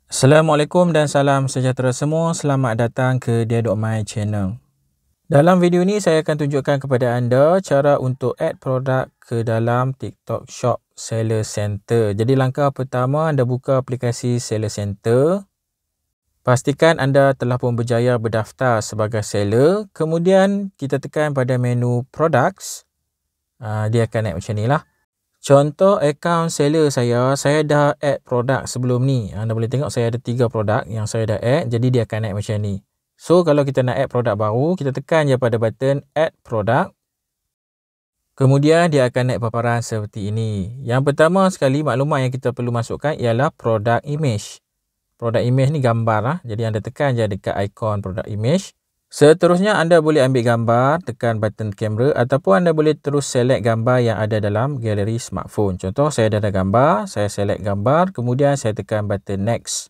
Assalamualaikum dan salam sejahtera semua. Selamat datang ke Dia.my channel. Dalam video ni saya akan tunjukkan kepada anda cara untuk add produk ke dalam TikTok Shop Seller Center. Jadi langkah pertama, anda buka aplikasi Seller Center. Pastikan anda telah pun berjaya berdaftar sebagai seller. Kemudian kita tekan pada menu Products. Dia akan naik macam ni lah. Contoh akaun seller saya dah add produk sebelum ni. Anda boleh tengok saya ada 3 produk yang saya dah add. Jadi dia akan naik macam ni. So kalau kita nak add produk baru, kita tekan je pada button add product. Kemudian dia akan naik paparan seperti ini. Yang pertama sekali maklumat yang kita perlu masukkan ialah product image. Produk image ni gambar lah. Jadi anda tekan je dekat ikon product image. Seterusnya anda boleh ambil gambar, tekan button kamera ataupun anda boleh terus select gambar yang ada dalam galeri smartphone. Contoh saya dah ada gambar, saya select gambar, kemudian saya tekan button next.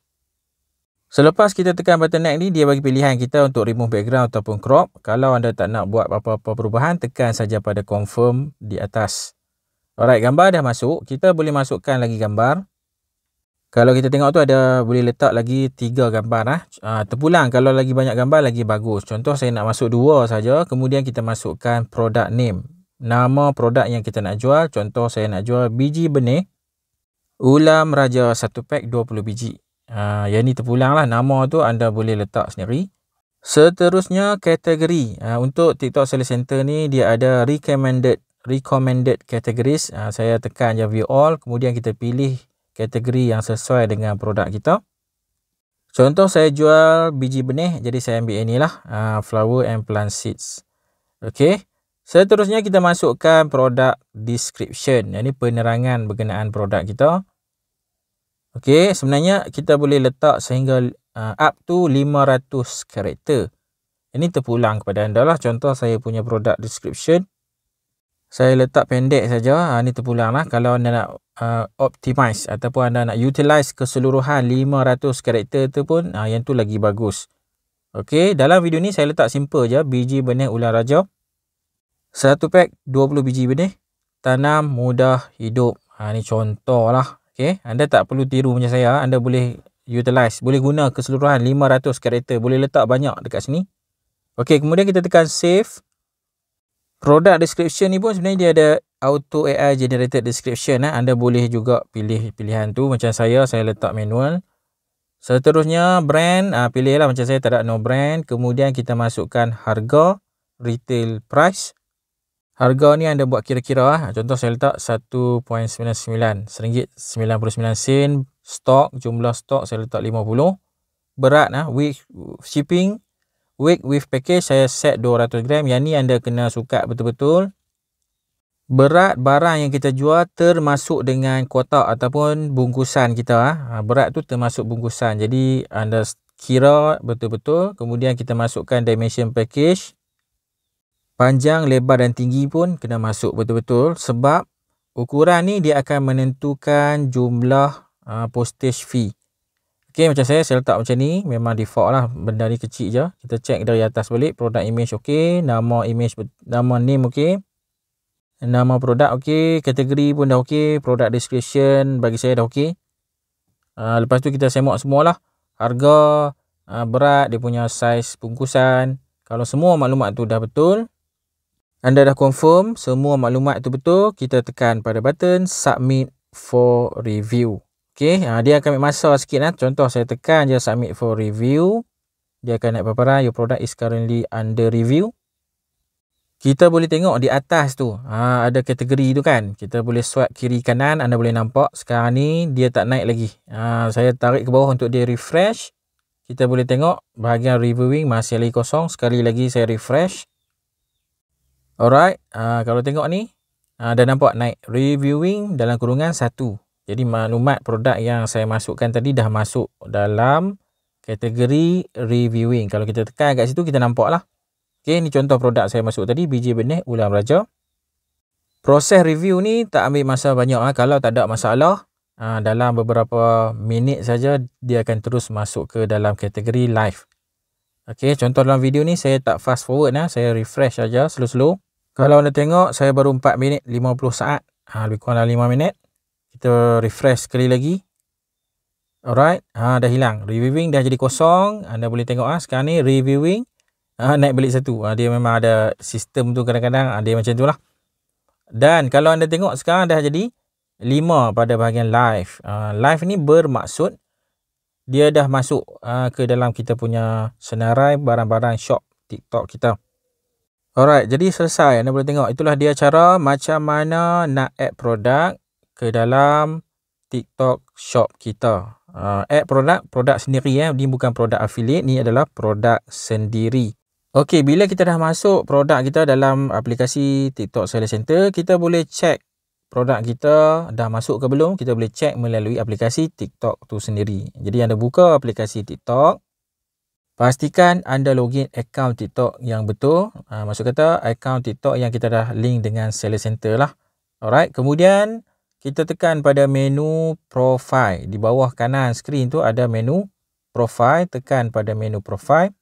Selepas kita tekan button next ni, dia bagi pilihan kita untuk remove background ataupun crop. Kalau anda tak nak buat apa-apa perubahan, tekan saja pada confirm di atas. Alright, gambar dah masuk, kita boleh masukkan lagi gambar. Kalau kita tengok tu ada boleh letak lagi 3 gambar lah. Terpulang kalau lagi banyak gambar lagi bagus. Contoh saya nak masuk 2 saja, kemudian kita masukkan product name. Nama produk yang kita nak jual. Contoh saya nak jual biji benih ulam raja 1 pack 20 biji. Yang ni terpulang lah. Nama tu anda boleh letak sendiri. Seterusnya kategori. Untuk TikTok Seller Center ni dia ada recommended categories. Saya tekan je view all, kemudian kita pilih kategori yang sesuai dengan produk kita. Contoh saya jual biji benih, jadi saya ambil ini lah, flower and plant seeds. Okey. Seterusnya kita masukkan produk description. Ini penerangan berkenaan produk kita. Okey, sebenarnya kita boleh letak sehingga up to 500 karakter. Ini terpulang kepada anda lah. Contoh saya punya produk description, saya letak pendek saja. Ini terpulang lah. Kalau anda nak optimize ataupun anda nak utilize keseluruhan 500 karakter tu pun, yang tu lagi bagus. Okey, dalam video ni saya letak simple je. Biji benih ular raja 1 pack 20 biji benih, tanam mudah hidup. Ni contoh lah. Okey, anda tak perlu tiru macam saya. Anda boleh utilize, boleh guna keseluruhan 500 karakter. Boleh letak banyak dekat sini. Okey, kemudian kita tekan save. Product description ni pun sebenarnya dia ada auto AI generated description. Anda boleh juga pilih pilihan tu. Macam saya letak manual. Seterusnya brand, pilihlah macam saya tak ada no brand. Kemudian kita masukkan harga, retail price. Harga ni anda buat kira-kira. Contoh saya letak 1.99 RM1.99. Stok, jumlah stok saya letak 50. Berat, with shipping, weight with package saya set 200 gram. Yang ni anda kena suka betul-betul. Berat barang yang kita jual termasuk dengan kotak ataupun bungkusan kita. Berat tu termasuk bungkusan. Jadi anda kira betul-betul. Kemudian kita masukkan dimension package. Panjang, lebar dan tinggi pun kena masuk betul-betul. Sebab ukuran ni dia akan menentukan jumlah postage fee. Okey, macam saya letak macam ni. Memang default lah. Benda ni kecil je. Kita check dari atas balik. Product image okey. Nama image, nama name okey. Nama produk okey. Kategori pun dah okey. Product description bagi saya dah okey. Lepas tu kita semak semualah. Harga, berat, dia punya saiz bungkusan. Kalau semua maklumat tu dah betul, anda dah confirm semua maklumat tu betul, kita tekan pada button submit for review. Okey, dia akan ambil masa sikit lah. Contoh saya tekan je submit for review. Dia akan naik paparan your product is currently under review. Kita boleh tengok di atas tu, ada kategori tu kan. Kita boleh swipe kiri kanan, anda boleh nampak. Sekarang ni dia tak naik lagi. Saya tarik ke bawah untuk dia refresh. Kita boleh tengok bahagian reviewing masih lagi kosong. Sekali lagi saya refresh. Alright, kalau tengok ni, dah nampak naik reviewing dalam kurungan 1. Jadi maklumat produk yang saya masukkan tadi dah masuk dalam kategori reviewing. Kalau kita tekan kat situ, kita nampak lah. Okay, ni contoh produk saya masuk tadi, biji benih ulam raja. Proses review ni tak ambil masa banyak. Kalau tak ada masalah, dalam beberapa minit saja dia akan terus masuk ke dalam kategori live. Okay, contoh dalam video ni saya tak fast forward. Saya refresh saja slow-slow. Kalau anda tengok, saya baru 4 minit 50 saat. Lebih kurang dalam 5 minit. Kita refresh sekali lagi. Alright, dah hilang. Reviewing dah jadi kosong. Anda boleh tengok sekarang ni reviewing naik balik satu. Dia memang ada sistem tu, kadang-kadang dia macam tu lah. Dan kalau anda tengok sekarang dah jadi 5 pada bahagian live. Live ni bermaksud dia dah masuk ke dalam kita punya senarai barang-barang shop TikTok kita. Alright, jadi selesai. Anda boleh tengok. Itulah dia cara macam mana nak add produk ke dalam TikTok shop kita. Add produk sendiri. Ini bukan produk affiliate. Ni adalah produk sendiri. Okey, bila kita dah masuk produk kita dalam aplikasi TikTok Sales Center, kita boleh check produk kita dah masuk ke belum. Kita boleh check melalui aplikasi TikTok tu sendiri. Jadi anda buka aplikasi TikTok. Pastikan anda login akaun TikTok yang betul. Maksud kata akaun TikTok yang kita dah link dengan Sales Center lah. Alright, kemudian kita tekan pada menu profile. Di bawah kanan skrin tu ada menu profile. Tekan pada menu profile.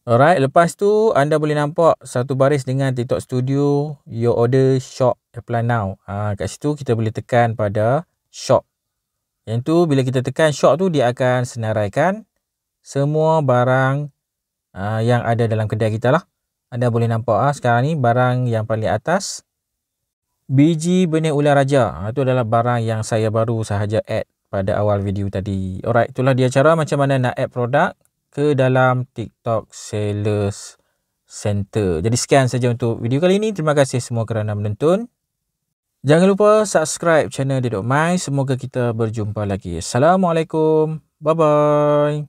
Alright, lepas tu anda boleh nampak satu baris dengan TikTok Studio, Your Order, Shop, Apply Now. Kat situ kita boleh tekan pada Shop. Yang tu bila kita tekan Shop tu, dia akan senaraikan semua barang yang ada dalam kedai kita lah. Anda boleh nampak sekarang ni barang yang paling atas, biji benih ular raja. Itu adalah barang yang saya baru sahaja add pada awal video tadi. Alright, itulah dia cara macam mana nak add produk ke dalam TikTok Sales Center. Jadi sekian saja untuk video kali ini. Terima kasih semua kerana menonton. Jangan lupa subscribe channel Dia Mai. Semoga kita berjumpa lagi. Assalamualaikum. Bye-bye.